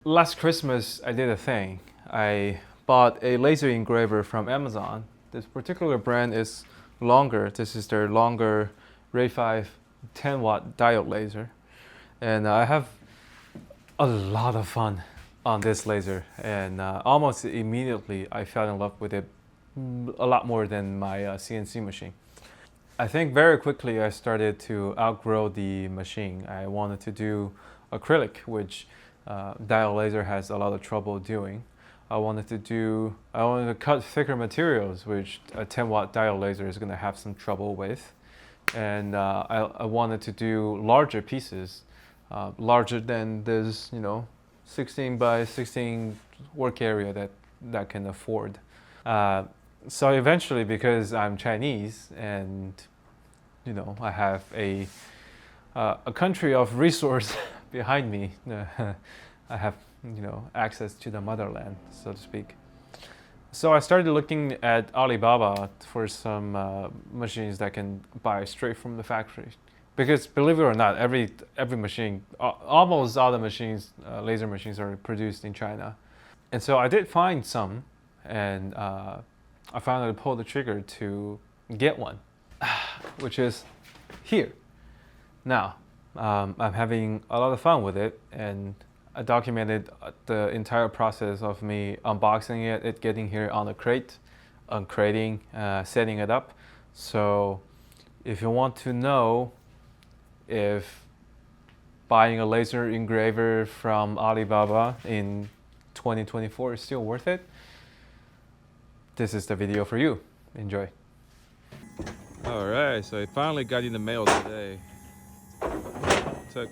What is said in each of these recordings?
Last Christmas, I did a thing. I bought a laser engraver from Amazon. This particular brand is longer. This is their longer Ray 5 10-watt diode laser. And I have a lot of fun on this laser. And almost immediately, I fell in love with it a lot more than my CNC machine. I think very quickly I started to outgrow the machine. I wanted to do acrylic, which diode laser has a lot of trouble doing. I wanted to cut thicker materials, which a 10-watt diode laser is going to have some trouble with. And I wanted to do larger pieces, larger than this, 16 by 16 work area that can afford. So eventually, because I'm Chinese and I have a country of resource behind me, I have access to the motherland, so to speak. So I started looking at Alibaba for some machines that can buy straight from the factory, because believe it or not, every machine, almost all the machines, laser machines, are produced in China. And so I did find some, and I finally pulled the trigger to get one, which is here. Now, I'm having a lot of fun with it, and I documented the entire process of me unboxing it getting here on the crate, uncrating, setting it up. So if you want to know if buying a laser engraver from Alibaba in 2024 is still worth it, this is the video for you. Enjoy. All right, so I finally got in the mail today. Took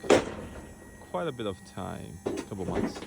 quite a bit of time, a couple months.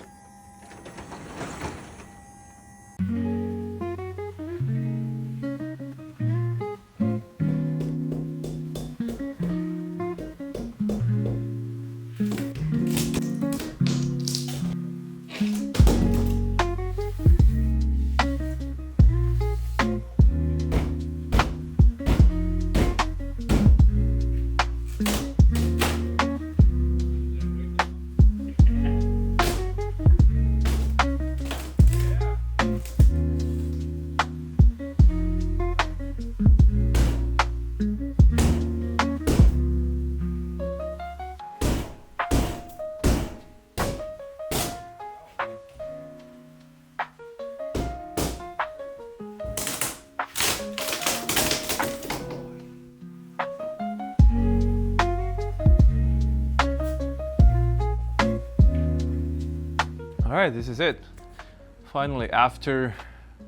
All right, this is it. Finally, after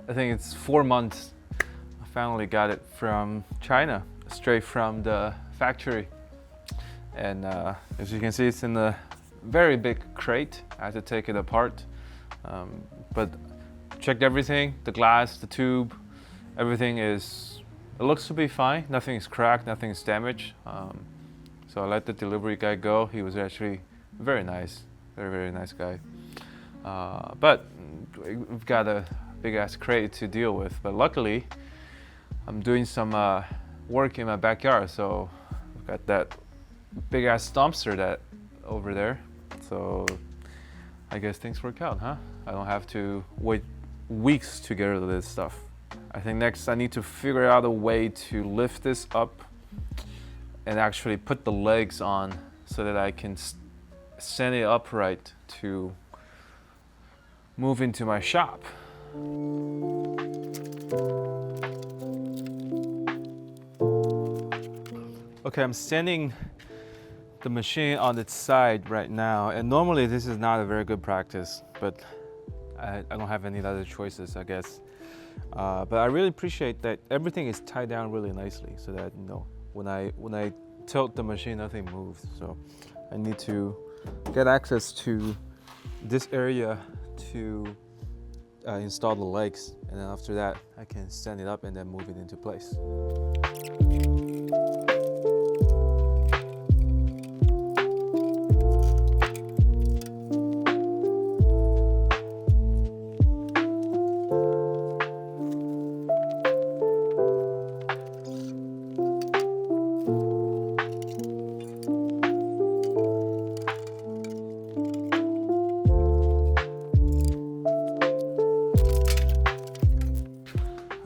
I think it's 4 months, I finally got it from China, straight from the factory. And as you can see, it's in a very big crate. I had to take it apart, but checked everything, the glass, the tube, everything it looks to be fine. Nothing is cracked, nothing is damaged. So I let the delivery guy go. He was actually very nice, very nice guy. But we've got a big ass crate to deal with. But luckily, I'm doing some work in my backyard, so I've got that big ass dumpster over there. So I guess things work out, huh? I don't have to wait weeks to get rid of this stuff. I think next I need to figure out a way to lift this up and actually put the legs on so that I can stand it upright to move into my shop. Okay, I'm standing the machine on its side right now, and normally this is not a very good practice, but I don't have any other choices, I guess. But I really appreciate that everything is tied down really nicely, so that when I tilt the machine, nothing moves. So I need to get access to this area to install the legs, and then after that I can stand it up and then move it into place.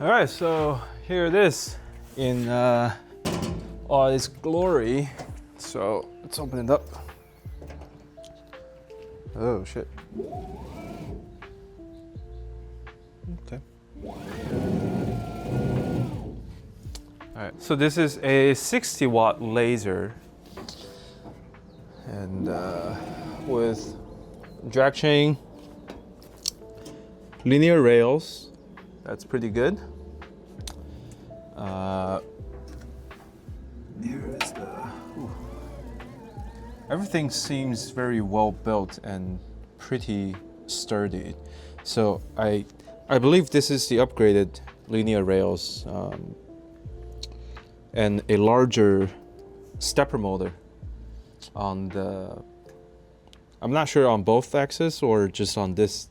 All right, so here it is in all its glory. So let's open it up. Oh shit. Okay. All right, so this is a 60-watt laser, and with drag chain, linear rails. That's pretty good. Here is the. Ooh. Everything seems very well built and pretty sturdy. So I believe this is the upgraded linear rails and a larger stepper motor on the. I'm not sure on both axes or just on this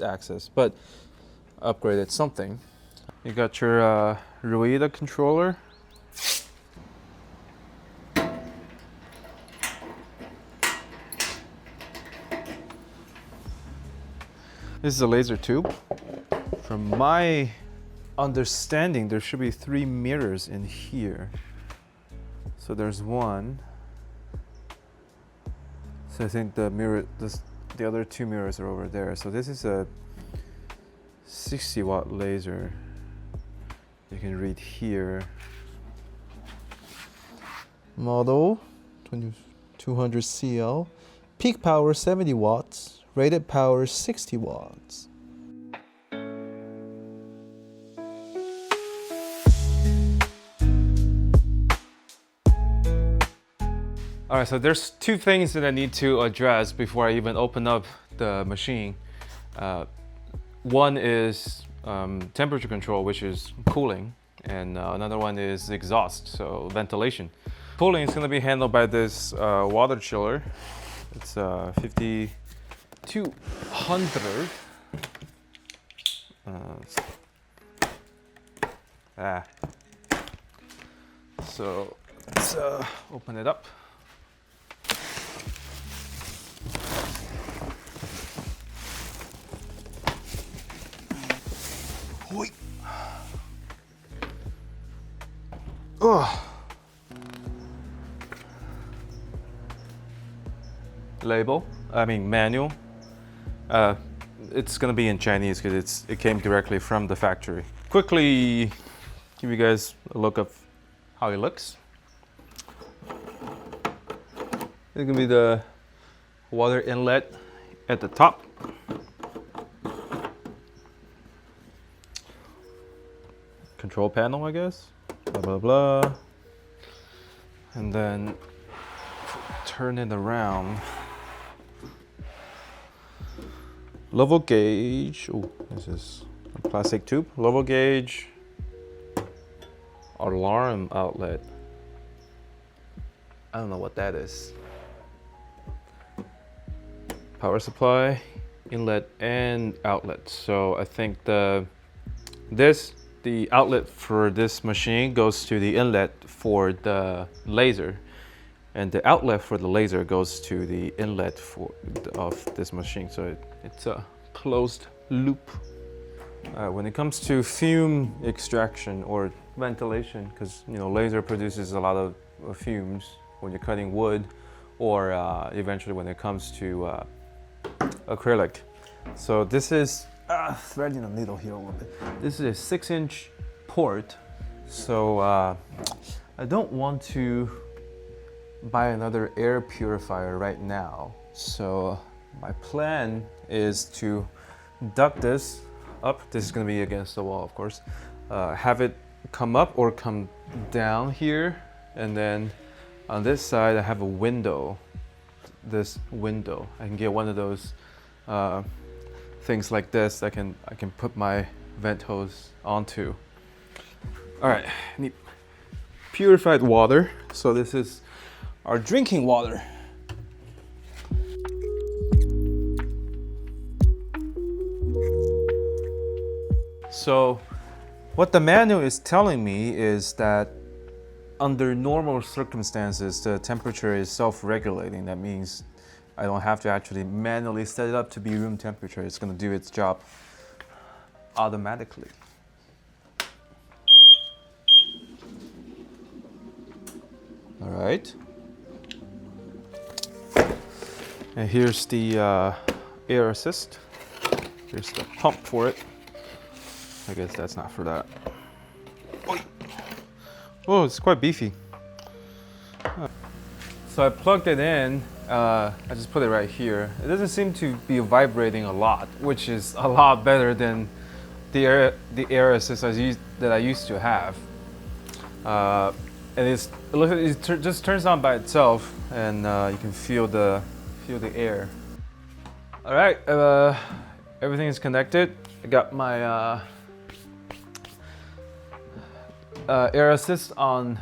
axis, but upgraded something. You got your Ruida controller. This is a laser tube. From my understanding, there should be 3 mirrors in here. So there's one. So I think the other 2 mirrors are over there. So this is a 60-watt laser. You can read here. Model 2200 CL. Peak power 70 watts. Rated power 60 watts. All right, so there's 2 things that I need to address before I even open up the machine. One is temperature control, which is cooling, and another one is exhaust, so ventilation. Cooling is going to be handled by this water chiller. It's 5200. So let's open it up. Oh. Manual. It's gonna be in Chinese because it came directly from the factory. Quickly give you guys a look of how it looks. It's gonna be the water inlet at the top. Control panel, I guess. Blah blah blah. And then turn it around. Level gauge. Oh, this is a plastic tube. Level gauge. Alarm outlet. I don't know what that is. Power supply, inlet and outlet. So I think the outlet for this machine goes to the inlet for the laser, and the outlet for the laser goes to the inlet of this machine. So it's a closed loop. When it comes to fume extraction or ventilation, because laser produces a lot of fumes when you're cutting wood, or eventually when it comes to acrylic. So this is threading a needle here a little bit. This is a 6-inch port, so I don't want to buy another air purifier right now. So my plan is to duct this up. This is going to be against the wall, of course. Have it come up or come down here, and then on this side I have a window. This window, I can get one of those things like this. I can put my vent hose onto. All right, I need purified water. So this is our drinking water. So what the manual is telling me is that under normal circumstances, the temperature is self-regulating. That means I don't have to actually manually set it up to be room temperature. It's going to do its job automatically. All right. And here's the air assist. Here's the pump for it. I guess that's not for that. Oh, it's quite beefy. So I plugged it in. I just put it right here. It doesn't seem to be vibrating a lot, which is a lot better than the air assist that I used to have. And it just turns on by itself, and you can feel the air. All right, everything is connected. I got my air assist on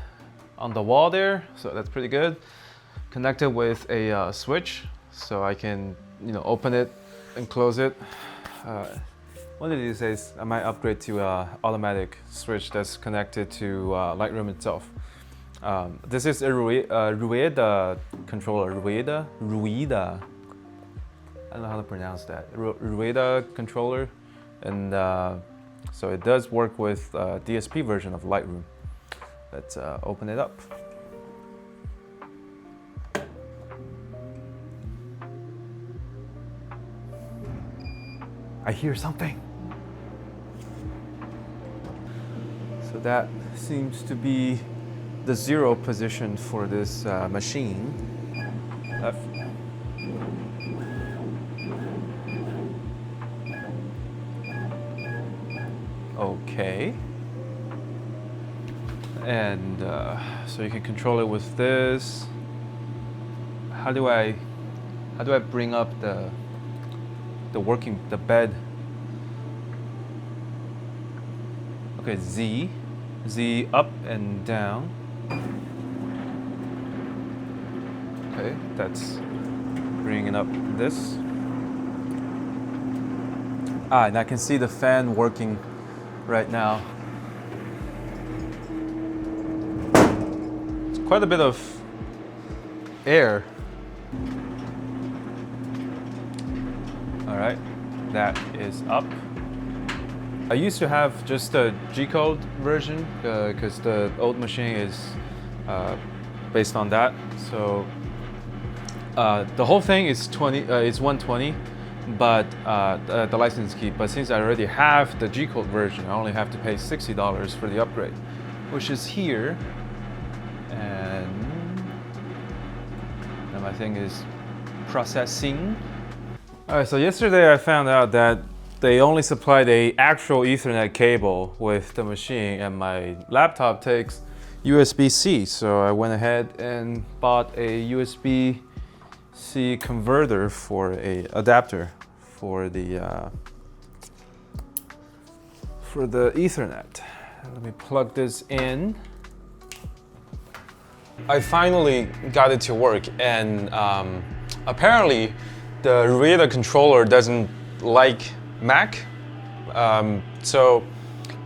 the wall there, so that's pretty good. Connected with a switch, so I can open it and close it. One of these days, I might upgrade to an automatic switch that's connected to Lightroom itself. This is a Rueda controller. Rueda. I don't know how to pronounce that. Rueda controller, and so it does work with DSP version of Lightroom. Let's open it up. I hear something. So that seems to be the 0 position for this machine. Okay. And so you can control it with this. How do I bring up the bed? Okay, Z up and down. Okay, that's bringing up this. And I can see the fan working right now. It's quite a bit of air. All right, that is up. I used to have just a G-code version because the old machine is based on that. So the whole thing is 120, but the license key. But since I already have the G-code version, I only have to pay $60 for the upgrade, which is here. And now my thing is processing. All right, so yesterday I found out that they only supplied an actual Ethernet cable with the machine, and my laptop takes USB-C. So I went ahead and bought a USB-C converter for a adapter for the Ethernet. Let me plug this in. I finally got it to work, and apparently the Rueda controller doesn't like Mac, so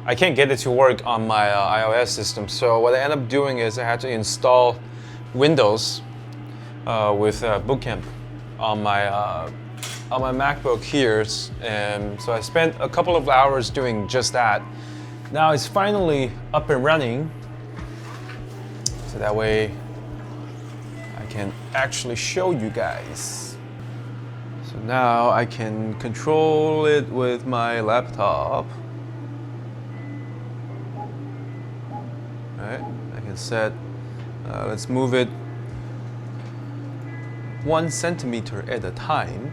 I can't get it to work on my iOS system. So what I ended up doing is I had to install Windows with Boot Camp on my MacBook here, and so I spent a couple of hours doing just that. Now it's finally up and running, so that way I can actually show you guys. So now I can control it with my laptop. All right, I can set, let's move it 1 centimeter at a time.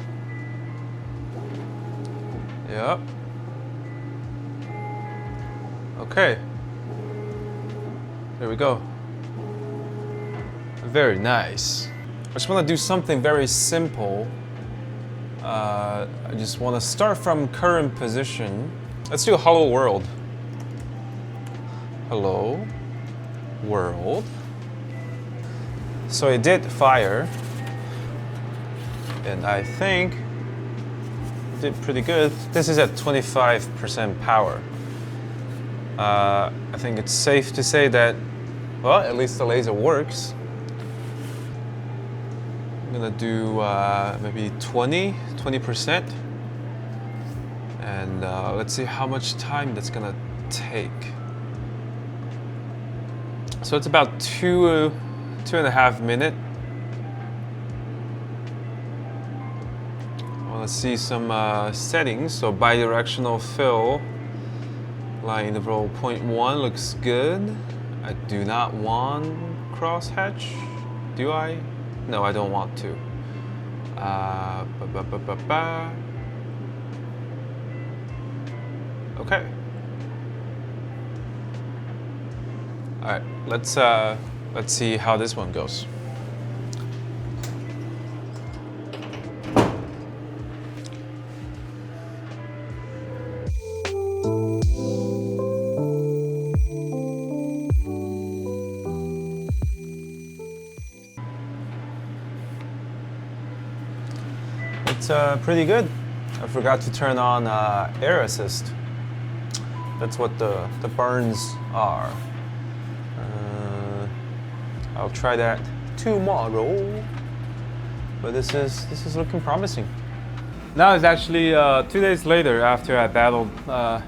Yep. Okay. There we go. Very nice. I just want to do something very simple. I just want to start from current position. Let's do Hello World. Hello World. So it did fire, and I think it did pretty good. This is at 25% power. I think it's safe to say that, well, at least the laser works. I'm gonna do maybe 20%, and let's see how much time that's gonna take. So it's about 2 2.5 minutes. I want to see some settings. So bidirectional fill, line interval 0.1 looks good. I do not want crosshatch, do I? No, I don't want to. Okay. All right, let's see how this one goes. It's pretty good. I forgot to turn on air assist. That's what the burns are. I'll try that tomorrow. But this is looking promising. Now it's actually 2 days later after I battled a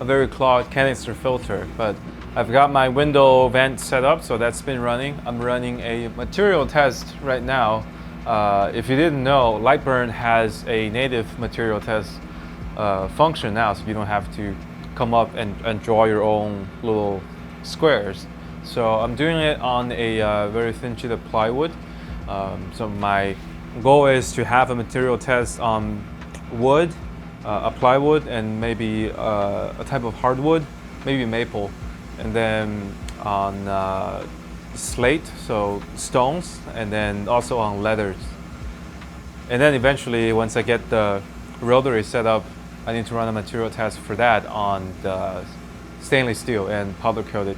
very clogged canister filter, but I've got my window vent set up, so that's been running. I'm running a material test right now. If you didn't know, Lightburn has a native material test function now, so you don't have to come up and draw your own little squares. So I'm doing it on a very thin sheet of plywood. So my goal is to have a material test on wood, a plywood, and maybe a type of hardwood, maybe maple, and then on slate, so stones, and then also on leathers. And then eventually, once I get the rotary set up, I need to run a material test for that on the stainless steel and powder coated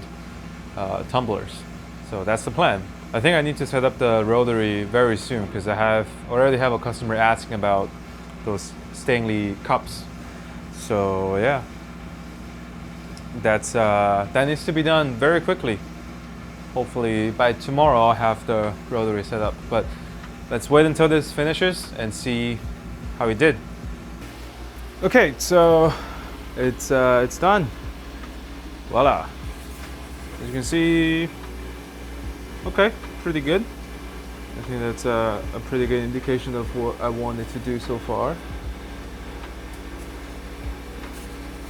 tumblers. So that's the plan. I think I need to set up the rotary very soon because I already have a customer asking about those stainless cups. So yeah, that needs to be done very quickly. Hopefully by tomorrow I'll have the rotary set up. But let's wait until this finishes and see how it did. Okay, so it's done. Voila. As you can see, okay, pretty good. I think that's a pretty good indication of what I wanted to do so far.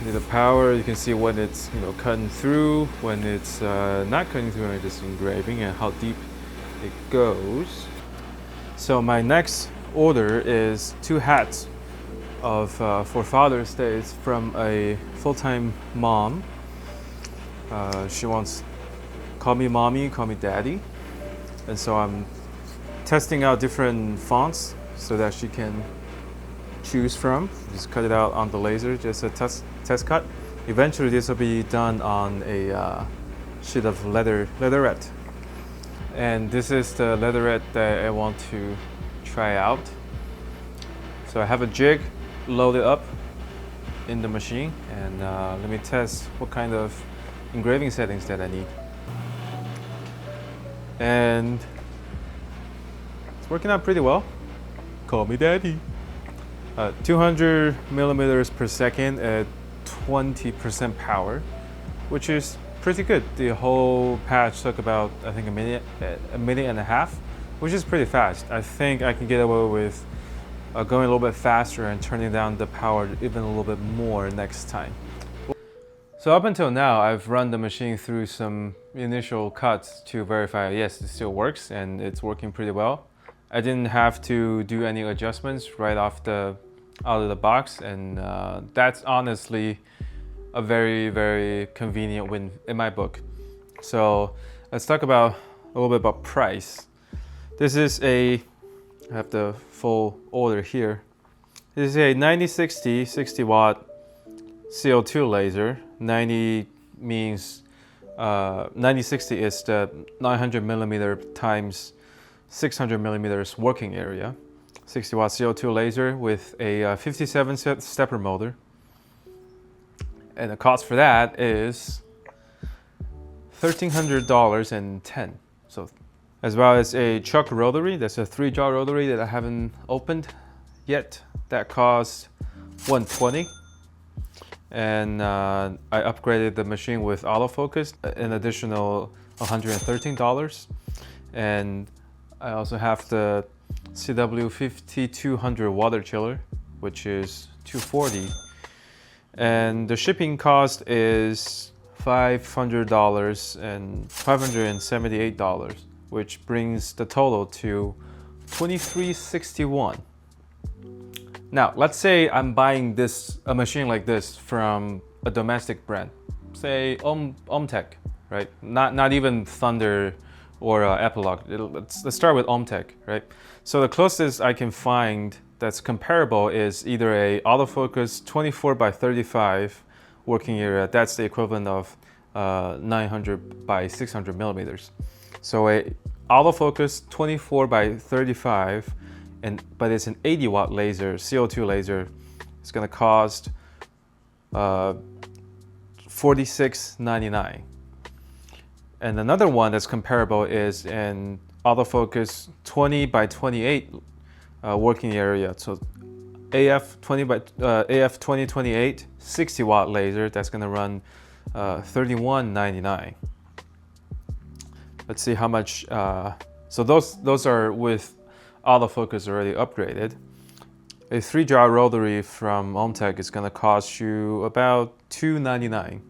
The power, you can see when it's cutting through, when it's not cutting through, and just engraving, and how deep it goes. So my next order is 2 hats for Father's Day. It's from a full-time mom. She wants call me mommy, call me daddy, and so I'm testing out different fonts so that she can choose from. Just cut it out on the laser, just a test cut. Eventually this will be done on a sheet of leatherette, and this is the leatherette that I want to try out. So I have a jig loaded up in the machine, and let me test what kind of engraving settings that I need. And it's working out pretty well. Call me daddy. 200 millimeters per second at 20% power, which is pretty good. The whole patch took about, I think, a minute and a half, which is pretty fast. I think I can get away with going a little bit faster and turning down the power even a little bit more next time. So up until now, I've run the machine through some initial cuts to verify, yes, it still works and it's working pretty well. I didn't have to do any adjustments right out of the box, and that's honestly a very, very convenient win in my book. So let's talk about a little bit about price. This is I have the full order here. This is a 9060 60 watt CO2 laser. 90 means 9060 is the 900 millimeter times 600 millimeters working area. 60 watt CO2 laser with a 57 stepper motor. And the cost for that is $1,300.10. So, as well as a chuck rotary. That's a 3-jaw rotary that I haven't opened yet. That costs $120. And I upgraded the machine with autofocus, an additional $113. And I also have the CW5200 water chiller, which is $240. And the shipping cost is $500 and $578, which brings the total to $2361. Now, let's say I'm buying a machine like this from a domestic brand, say Omtech, right? Not even Thunder or Epilogue. Let's start with Omtech, right? So the closest I can find that's comparable is either a autofocus 24 by 35 working area. That's the equivalent of 900 by 600 millimeters. So a autofocus 24 by 35, but it's an 80 watt laser, CO2 laser. It's gonna cost $46.99. And another one that's comparable is an autofocus 20 by 28 working area. So AF 2028 60 watt laser, that's gonna run $31.99. Let's see how much. So those are with autofocus already upgraded. A 3-jaw rotary from Omtech is gonna cost you about $2.99.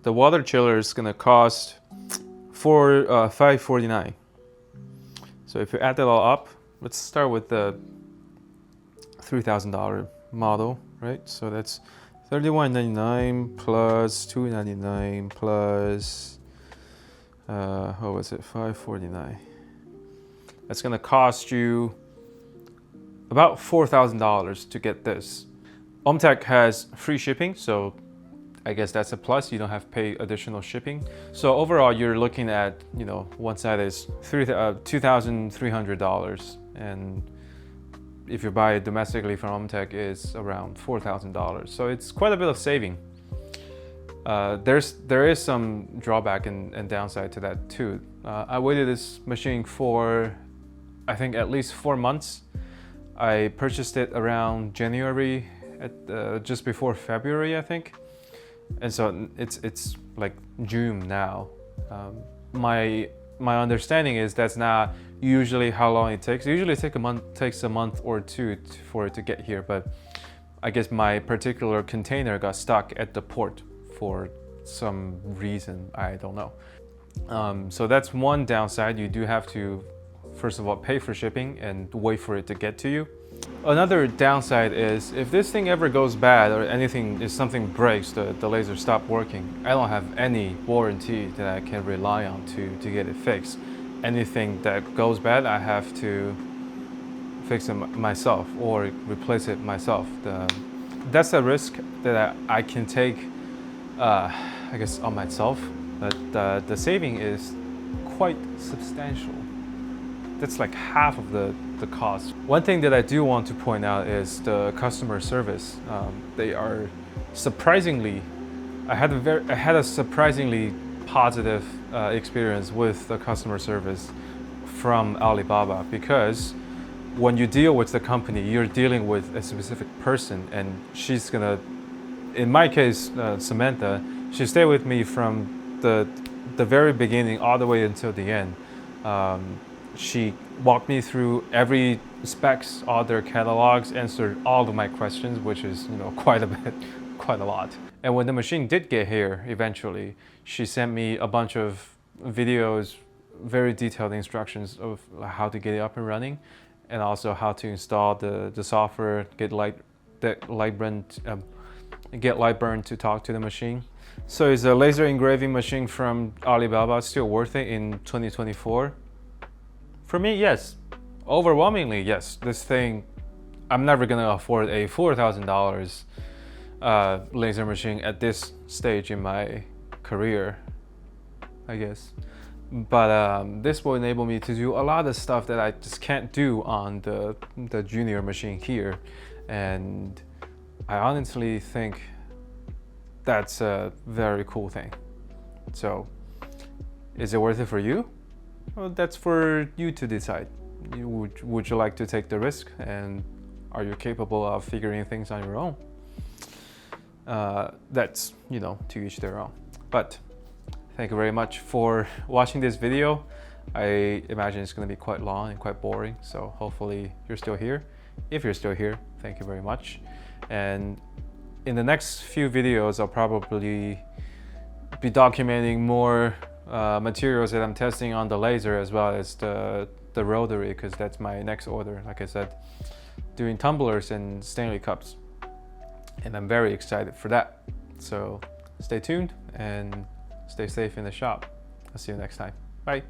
The water chiller is gonna cost $549. So if you add that all up, let's start with the $3,000 model, right? So that's $31.99 plus $2.99 plus what was it? $549. That's gonna cost you about $4,000 to get this. Omtech has free shipping, so I guess that's a plus. You don't have to pay additional shipping. So overall, you're looking at, one side is $2,300, and if you buy it domestically from Omtech, is around $4,000. So it's quite a bit of saving. There is some drawback and downside to that too. I waited this machine for, I think, at least 4 months. I purchased it around January, just before February, I think. And so it's like June now. My understanding is that's not usually how long it takes. Usually it takes a month or two for it to get here, but I guess my particular container got stuck at the port for some reason, I don't know. So that's one downside. You do have to, first of all, pay for shipping and wait for it to get to you. Another downside is if this thing ever goes bad or something breaks, the laser stopped working, I don't have any warranty that I can rely on to get it fixed. Anything that goes bad, I have to fix it myself or replace it myself. That's a risk that I can take, I guess, on myself, but the saving is quite substantial. That's like half of the cost. One thing that I do want to point out is the customer service. They are surprisingly, I had a surprisingly positive experience with the customer service from Alibaba, because when you deal with the company, you're dealing with a specific person, and she's gonna, in my case, Samantha, she stayed with me from the very beginning all the way until the end. She walked me through every specs, all their catalogs, answered all of my questions, which is quite a lot. And when the machine did get here eventually, she sent me a bunch of videos, very detailed instructions of how to get it up and running, and also how to install the software, get Lightburn to talk to the machine. So is a laser engraving machine from Alibaba still worth it in 2024? For me, yes. Overwhelmingly, yes. This thing, I'm never gonna afford a $4,000 laser machine at this stage in my career, I guess. But this will enable me to do a lot of stuff that I just can't do on the junior machine here. And I honestly think that's a very cool thing. So, is it worth it for you? Well, that's for you to decide. Would you like to take the risk, and are you capable of figuring things on your own? That's, to each their own. But thank you very much for watching this video. I imagine it's going to be quite long and quite boring, so hopefully you're still here. If you're still here, thank you very much. And in the next few videos, I'll probably be documenting more materials that I'm testing on the laser, as well as the rotary, because that's my next order. Like I said, doing tumblers and Stanley cups, and I'm very excited for that. So stay tuned and stay safe in the shop. I'll see you next time. Bye.